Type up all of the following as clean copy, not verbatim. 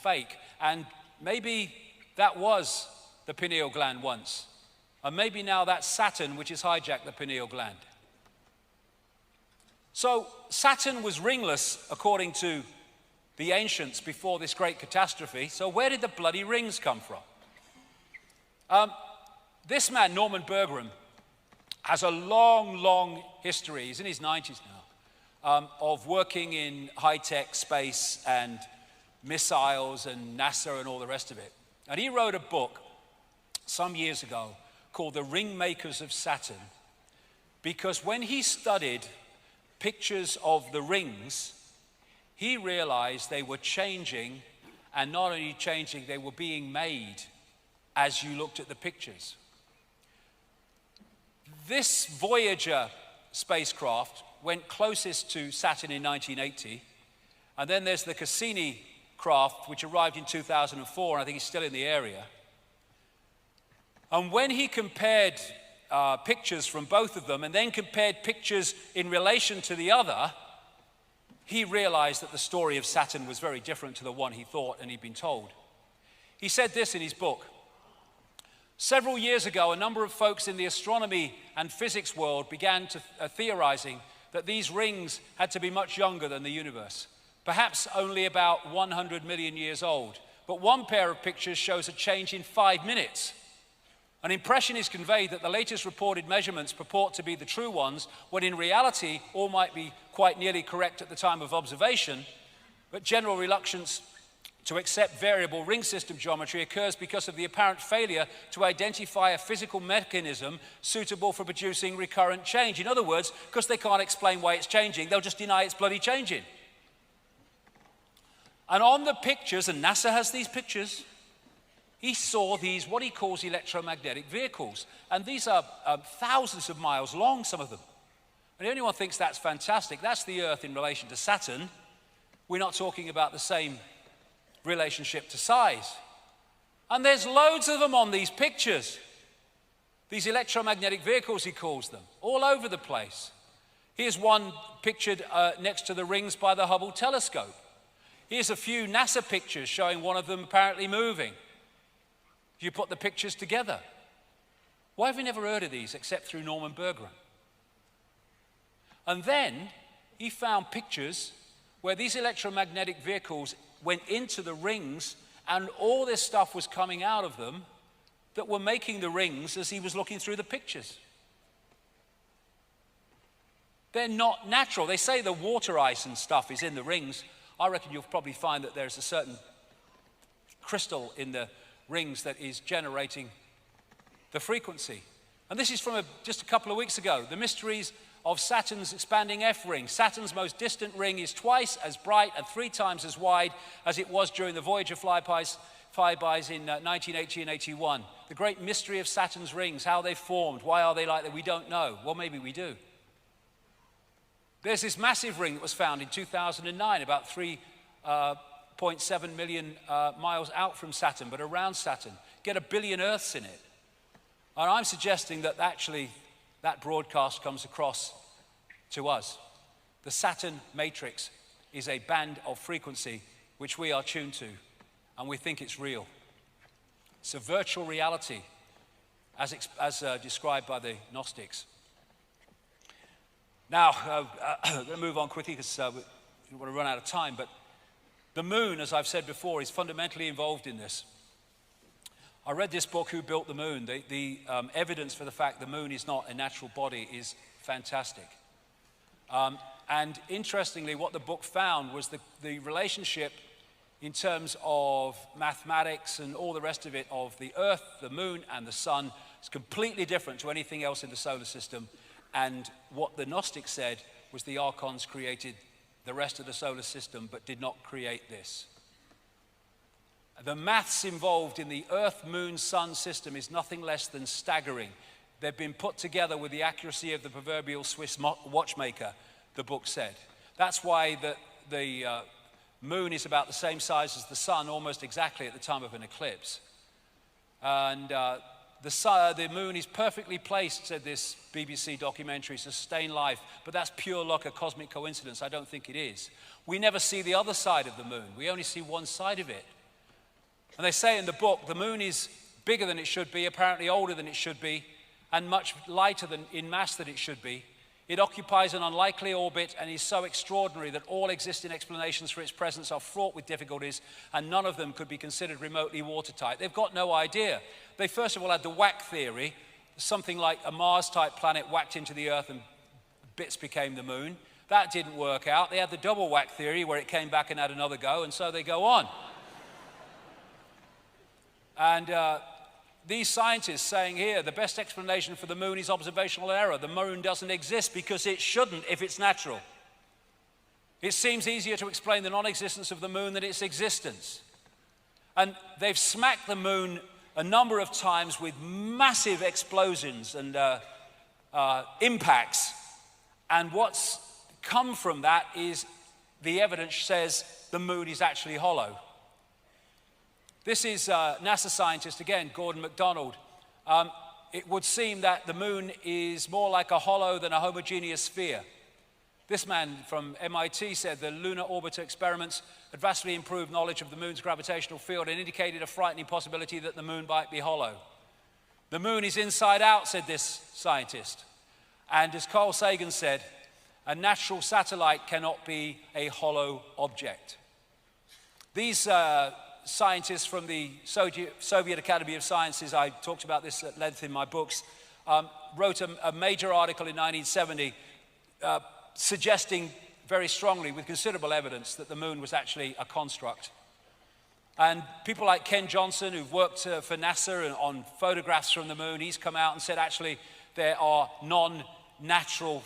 fake. And maybe that was the pineal gland once. And maybe now that's Saturn which has hijacked the pineal gland. So Saturn was ringless according to the ancients before this great catastrophe. So where did the bloody rings come from? This man, Norman Berggren, has a long history, he's in his 90s now, of working in high-tech space and missiles and NASA and all the rest of it. And he wrote a book some years ago called The Ring Makers of Saturn, because when he studied pictures of the rings, he realized they were changing, and not only changing, they were being made as you looked at the pictures. This Voyager spacecraft went closest to Saturn in 1980, and then there's the Cassini craft, which arrived in 2004, and I think he's still in the area. And when he compared pictures from both of them, and then compared pictures in relation to the other, he realized that the story of Saturn was very different to the one he thought and he'd been told. He said this in his book: several years ago, a number of folks in the astronomy and physics world began to theorizing that these rings had to be much younger than the universe, perhaps only about 100 million years old. But one pair of pictures shows a change in 5 minutes. An impression is conveyed that the latest reported measurements purport to be the true ones, when in reality all might be quite nearly correct at the time of observation, but general reluctance to accept variable ring system geometry occurs because of the apparent failure to identify a physical mechanism suitable for producing recurrent change. In other words, because they can't explain why it's changing, they'll just deny it's bloody changing. And on the pictures, and NASA has these pictures, he saw these, what he calls electromagnetic vehicles. And these are thousands of miles long, some of them. And if anyone thinks that's fantastic, that's the Earth in relation to Saturn. We're not talking about the same relationship to size. And there's loads of them on these pictures. These electromagnetic vehicles, he calls them, all over the place. Here's one pictured next to the rings by the Hubble telescope. Here's a few NASA pictures showing one of them apparently moving. You put the pictures together. Why have we never heard of these except through Norman Berggren? And then he found pictures where these electromagnetic vehicles went into the rings, and all this stuff was coming out of them that were making the rings as he was looking through the pictures. They're not natural. They say the water ice and stuff is in the rings. I reckon you'll probably find that there's a certain crystal in the rings that is generating the frequency. And this is from just a couple of weeks ago. The mysteries of Saturn's expanding F-ring. Saturn's most distant ring is twice as bright and 3 times as wide as it was during the Voyager flybys in 1980 and 81. The great mystery of Saturn's rings, how they formed, why are they like that, we don't know. Well, maybe we do. There's this massive ring that was found in 2009, about 3.7 million miles out from Saturn, but around Saturn. Get 1 billion Earths in it. And I'm suggesting that actually that broadcast comes across to us. The Saturn matrix is a band of frequency which we are tuned to, and we think it's real. It's a virtual reality as described by the Gnostics. Now, I'm going to move on quickly because we want to run out of time, but the moon, as I've said before, is fundamentally involved in this. I read this book, Who Built the Moon? The evidence for the fact the moon is not a natural body is fantastic. And interestingly, what the book found was the relationship in terms of mathematics and all the rest of it of the Earth, the moon, and the sun is completely different to anything else in the solar system. And what the Gnostics said was the archons created the rest of the solar system but did not create this. The maths involved in the Earth, Moon, Sun system is nothing less than staggering. They've been put together with the accuracy of the proverbial Swiss watchmaker, the book said. That's why the moon is about the same size as the sun, almost exactly at the time of an eclipse. And the moon is perfectly placed, said this BBC documentary, to sustain life, but that's pure luck, a cosmic coincidence. I don't think it is. We never see the other side of the moon. We only see one side of it. And they say in the book, the moon is bigger than it should be, apparently older than it should be, and much lighter than in mass than it should be. It occupies an unlikely orbit and is so extraordinary that all existing explanations for its presence are fraught with difficulties, and none of them could be considered remotely watertight. They've got no idea. They first of all had the whack theory, something like a Mars-type planet whacked into the Earth and bits became the moon. That didn't work out. They had the double whack theory where it came back and had another go, and so they go on. And these scientists saying here, the best explanation for the moon is observational error. The moon doesn't exist because it shouldn't if it's natural. It seems easier to explain the non-existence of the moon than its existence. And they've smacked the moon a number of times with massive explosions and impacts. And what's come from that is the evidence says the moon is actually hollow. This is NASA scientist, again, Gordon MacDonald. It would seem that the moon is more like a hollow than a homogeneous sphere. This man from MIT said the lunar orbiter experiments had vastly improved knowledge of the moon's gravitational field and indicated a frightening possibility that the moon might be hollow. The moon is inside out, said this scientist. And as Carl Sagan said, a natural satellite cannot be a hollow object. These scientists from the Soviet Academy of Sciences, I talked about this at length in my books, wrote a major article in 1970 suggesting very strongly, with considerable evidence, that the moon was actually a construct. And people like Ken Johnson, who've worked for NASA on photographs from the moon, he's come out and said actually there are non-natural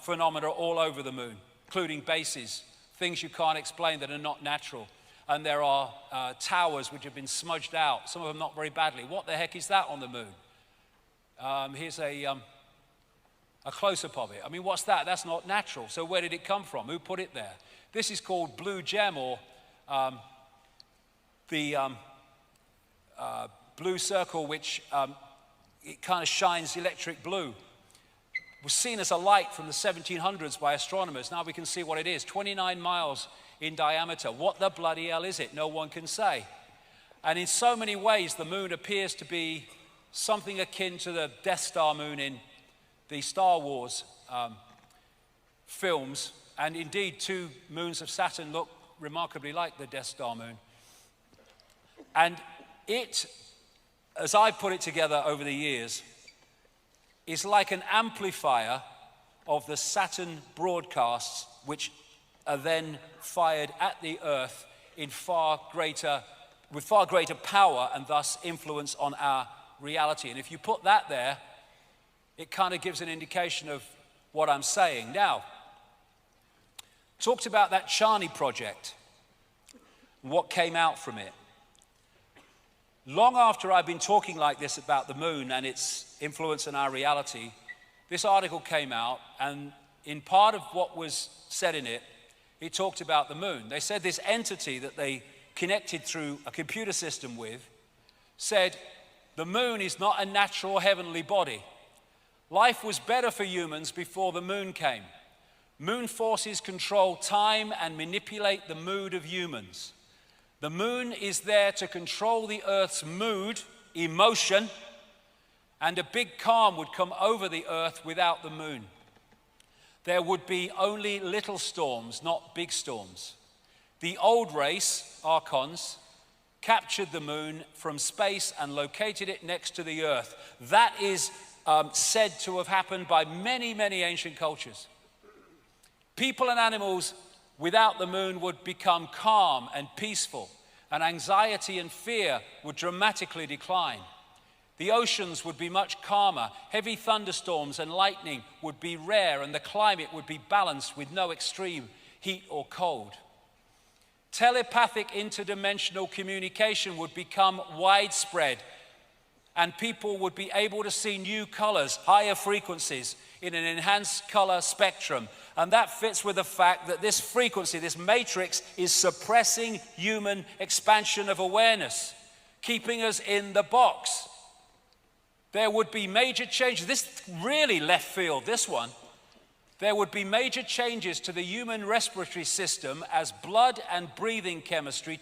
phenomena all over the moon, including bases, things you can't explain that are not natural. And there are towers which have been smudged out, some of them not very badly. What the heck is that on the moon? Here's a close-up of it. I mean, what's that? That's not natural. So where did it come from? Who put it there? This is called blue gem, or the blue circle, which it kind of shines electric blue. It was seen as a light from the 1700s by astronomers. Now we can see what it is. 29 miles in diameter. What the bloody hell is it? No one can say. And in so many ways, the moon appears to be something akin to the Death Star moon in the Star Wars films. And indeed, two moons of Saturn look remarkably like the Death Star moon. And it, as I put it together over the years, is like an amplifier of the Saturn broadcasts, which are then fired at the Earth with far greater power and thus influence on our reality. And if you put that there, it kind of gives an indication of what I'm saying. Now, talked about that Charney project and what came out from it. Long after I've been talking like this about the moon and its influence on our reality, this article came out, and in part of what was said in it, it talked about the moon. They said this entity that they connected through a computer system with said the moon is not a natural heavenly body. Life was better for humans before the moon came. Moon forces control time and manipulate the mood of humans. The moon is there to control the Earth's mood, emotion, and a big calm would come over the Earth without the moon. There would be only little storms, not big storms. The old race, Archons, captured the moon from space and located it next to the Earth. That is said to have happened by many, many ancient cultures. People and animals without the moon would become calm and peaceful, and anxiety and fear would dramatically decline. The oceans would be much calmer, heavy thunderstorms and lightning would be rare, and the climate would be balanced with no extreme heat or cold. Telepathic interdimensional communication would become widespread, and people would be able to see new colors, higher frequencies in an enhanced color spectrum. And that fits with the fact that this frequency, this matrix, is suppressing human expansion of awareness, keeping us in the box. There would be major changes. This really left field, this one. There would be major changes to the human respiratory system as blood and breathing chemistry